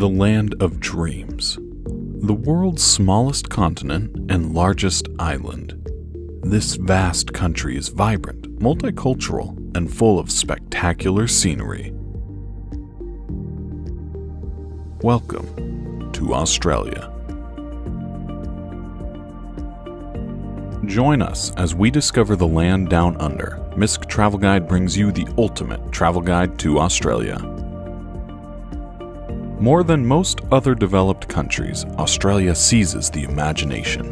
The land of dreams. The world's smallest continent and largest island. This vast country is vibrant, multicultural, and full of spectacular scenery. Welcome to Australia. Join us as we discover the land down under. Misk Travel Guide brings you the ultimate travel guide to Australia. More than most other developed countries, Australia seizes the imagination.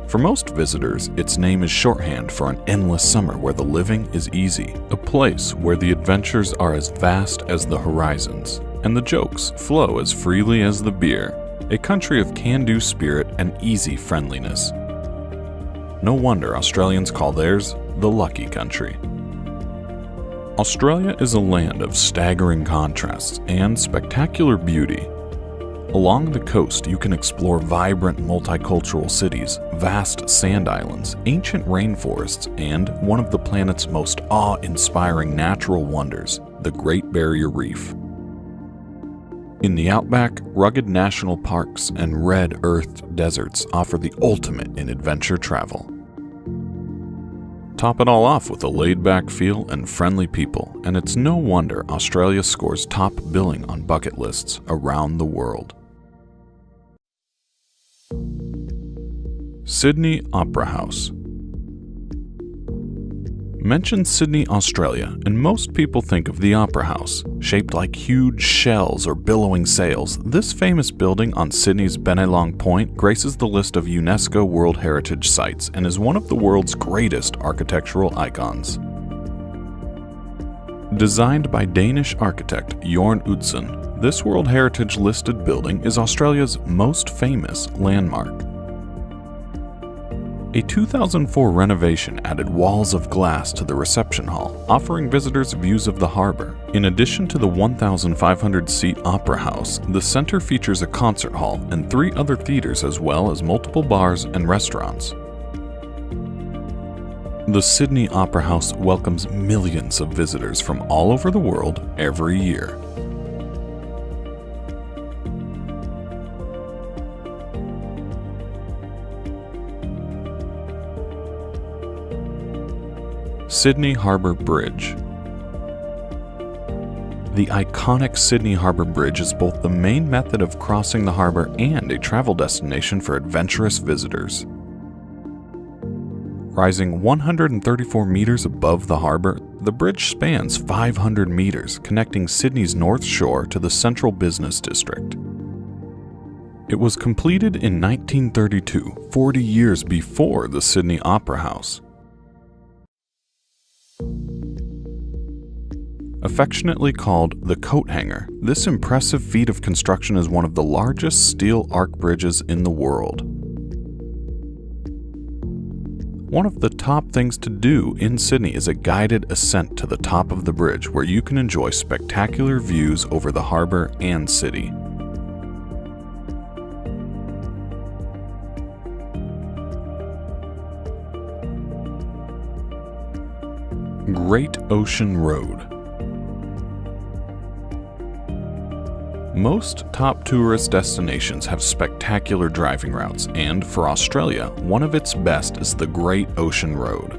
For most visitors, its name is shorthand for an endless summer where the living is easy, a place where the adventures are as vast as the horizons, and the jokes flow as freely as the beer, a country of can-do spirit and easy friendliness. No wonder Australians call theirs the lucky country. Australia is a land of staggering contrasts and spectacular beauty. Along the coast, you can explore vibrant multicultural cities, vast sand islands, ancient rainforests, and one of the planet's most awe-inspiring natural wonders, the Great Barrier Reef. In the outback, rugged national parks and red-earthed deserts offer the ultimate in adventure travel. Top it all off with a laid-back feel and friendly people, and it's no wonder Australia scores top billing on bucket lists around the world. Sydney Opera House. Mention Sydney, Australia, and most people think of the Opera House. Shaped like huge shells or billowing sails, this famous building on Sydney's Bennelong Point graces the list of UNESCO World Heritage Sites and is one of the world's greatest architectural icons. Designed by Danish architect Jorn Utzon, this World Heritage listed building is Australia's most famous landmark. A 2004 renovation added walls of glass to the reception hall, offering visitors views of the harbour. In addition to the 1,500-seat Opera House, the centre features a concert hall and 3 other theatres as well as multiple bars and restaurants. The Sydney Opera House welcomes millions of visitors from all over the world every year. Sydney Harbour Bridge. The iconic Sydney Harbour Bridge is both the main method of crossing the harbour and a travel destination for adventurous visitors. Rising 134 meters above the harbour, the bridge spans 500 meters, connecting Sydney's North Shore to the central business district. It was completed in 1932, 40 years before the Sydney Opera House. Affectionately called the coat hanger, this impressive feat of construction is one of the largest steel arch bridges in the world. One of the top things to do in Sydney is a guided ascent to the top of the bridge where you can enjoy spectacular views over the harbour and city. Great Ocean Road. Most top tourist destinations have spectacular driving routes, and for Australia, one of its best is the Great Ocean Road.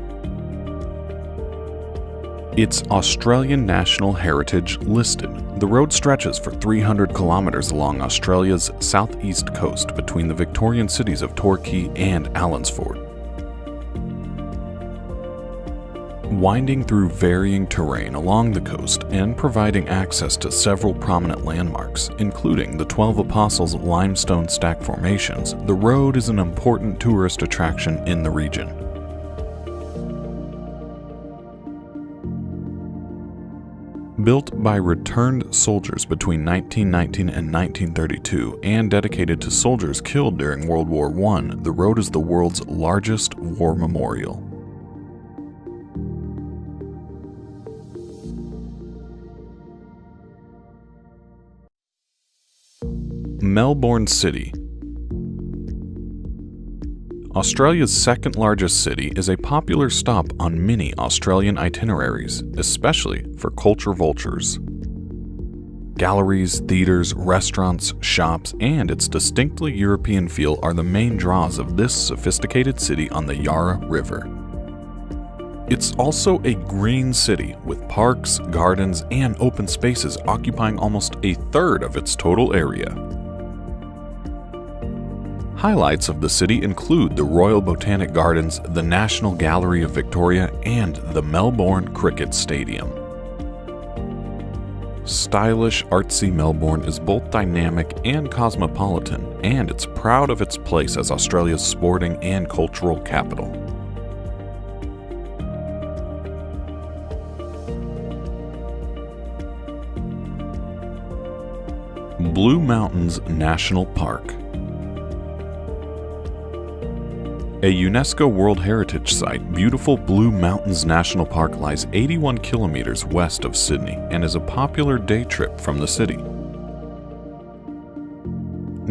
It's Australian National Heritage listed. The road stretches for 300 kilometers along Australia's southeast coast between the Victorian cities of Torquay and Allansford. Winding through varying terrain along the coast and providing access to several prominent landmarks, including the 12 Apostles limestone stack formations, the road is an important tourist attraction in the region. Built by returned soldiers between 1919 and 1932 and dedicated to soldiers killed during World War I, the road is the world's largest war memorial. Melbourne City. Australia's second largest city is a popular stop on many Australian itineraries, especially for culture vultures. Galleries, theaters, restaurants, shops, and its distinctly European feel are the main draws of this sophisticated city on the Yarra River. It's also a green city with parks, gardens, and open spaces occupying almost a third of its total area. Highlights of the city include the Royal Botanic Gardens, the National Gallery of Victoria, and the Melbourne Cricket Stadium. Stylish, artsy Melbourne is both dynamic and cosmopolitan, and it's proud of its place as Australia's sporting and cultural capital. Blue Mountains National Park. A UNESCO World Heritage Site, beautiful Blue Mountains National Park lies 81 kilometers west of Sydney and is a popular day trip from the city.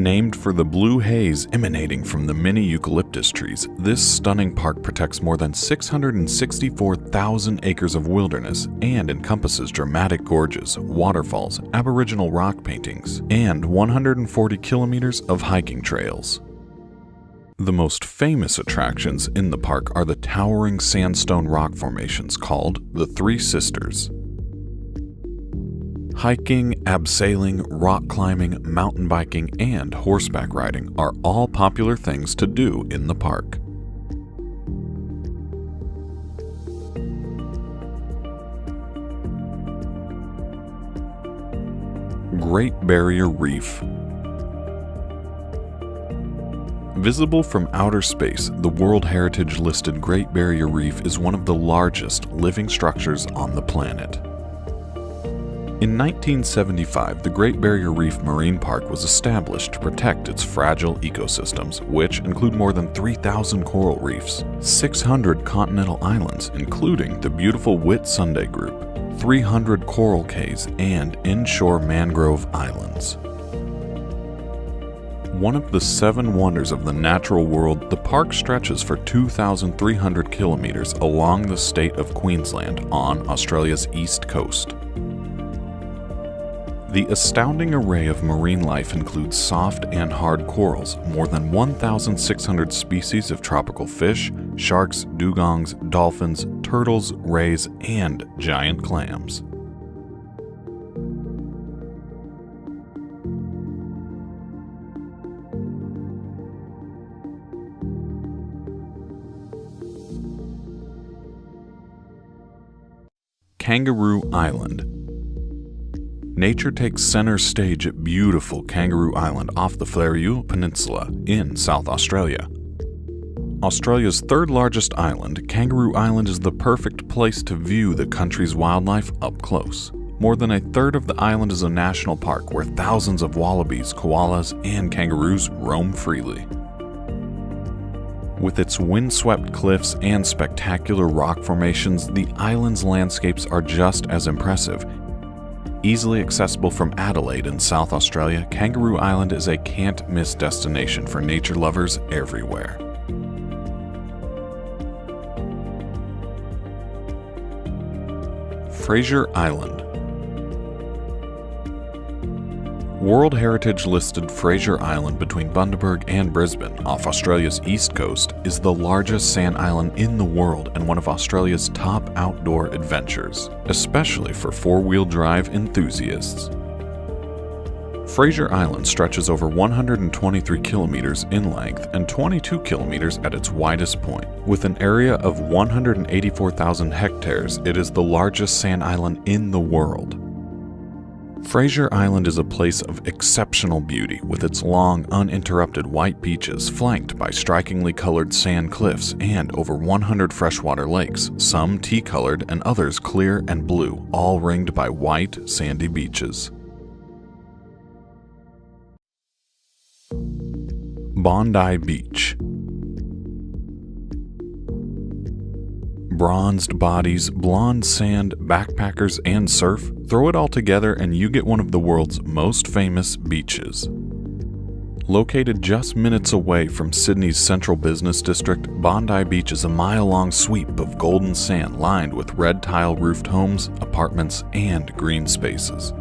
Named for the blue haze emanating from the many eucalyptus trees, this stunning park protects more than 664,000 acres of wilderness and encompasses dramatic gorges, waterfalls, Aboriginal rock paintings, and 140 kilometers of hiking trails. The most famous attractions in the park are the towering sandstone rock formations called the Three Sisters. Hiking, abseiling, rock climbing, mountain biking, and horseback riding are all popular things to do in the park. Great Barrier Reef. Visible from outer space, the World Heritage-listed Great Barrier Reef is one of the largest living structures on the planet. In 1975, the Great Barrier Reef Marine Park was established to protect its fragile ecosystems, which include more than 3,000 coral reefs, 600 continental islands, including the beautiful Whitsunday Group, 300 coral cays, and inshore mangrove islands. One of the 7 wonders of the natural world, the park stretches for 2,300 kilometers along the state of Queensland on Australia's east coast. The astounding array of marine life includes soft and hard corals, more than 1,600 species of tropical fish, sharks, dugongs, dolphins, turtles, rays, and giant clams. Kangaroo Island. Nature takes center stage at beautiful Kangaroo Island off the Fleurieu Peninsula in South Australia. Australia's third largest island, Kangaroo Island is the perfect place to view the country's wildlife up close. More than a third of the island is a national park where thousands of wallabies, koalas, and kangaroos roam freely. With its windswept cliffs and spectacular rock formations, the island's landscapes are just as impressive. Easily accessible from Adelaide in South Australia, Kangaroo Island is a can't-miss destination for nature lovers everywhere. Fraser Island. World Heritage-listed Fraser Island between Bundaberg and Brisbane off Australia's east coast is the largest sand island in the world and one of Australia's top outdoor adventures, especially for four-wheel drive enthusiasts. Fraser Island stretches over 123 kilometers in length and 22 kilometers at its widest point. With an area of 184,000 hectares, it is the largest sand island in the world. Fraser Island is a place of exceptional beauty with its long, uninterrupted white beaches flanked by strikingly colored sand cliffs and over 100 freshwater lakes, some tea-colored and others clear and blue, all ringed by white, sandy beaches. Bondi Beach. Bronzed bodies, blonde sand, backpackers, and surf, throw it all together and you get one of the world's most famous beaches. Located just minutes away from Sydney's central business district, Bondi Beach is a mile-long sweep of golden sand lined with red tile-roofed homes, apartments, and green spaces.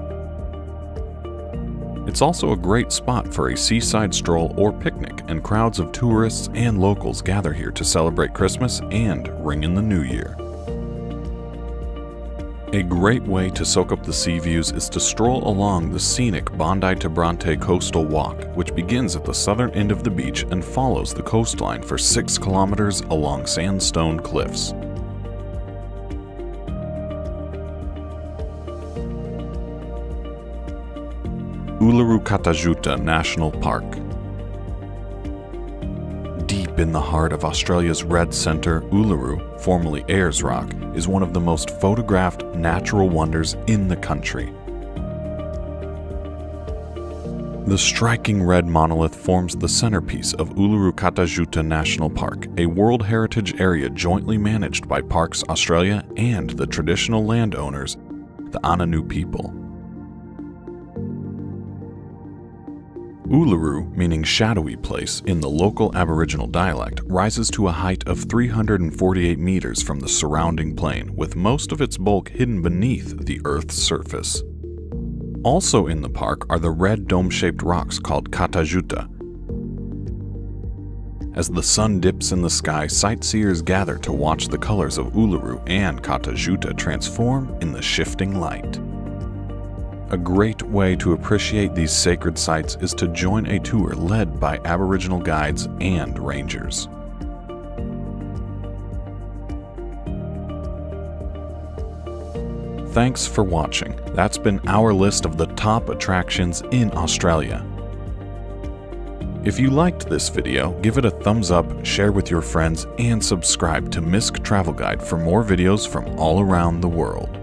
It's also a great spot for a seaside stroll or picnic, and crowds of tourists and locals gather here to celebrate Christmas and ring in the New Year. A great way to soak up the sea views is to stroll along the scenic Bondi to Bronte coastal walk, which begins at the southern end of the beach and follows the coastline for 6 kilometers along sandstone cliffs. Uluru Kata National Park. Deep in the heart of Australia's Red Centre, Uluru, formerly Ayers Rock, is one of the most photographed natural wonders in the country. The striking red monolith forms the centerpiece of Uluru Kata National Park, a World Heritage Area jointly managed by Parks Australia and the traditional landowners, the Anangu people. Uluru, meaning shadowy place in the local Aboriginal dialect, rises to a height of 348 meters from the surrounding plain, with most of its bulk hidden beneath the Earth's surface. Also in the park are the red dome-shaped rocks called Kata. As the sun dips in the sky, sightseers gather to watch the colors of Uluru and Kata transform in the shifting light. A great way to appreciate these sacred sites is to join a tour led by Aboriginal guides and rangers. Thanks for watching. That's been our list of the top attractions in Australia. If you liked this video, give it a thumbs up, share with your friends, and subscribe to MISC Travel Guide for more videos from all around the world.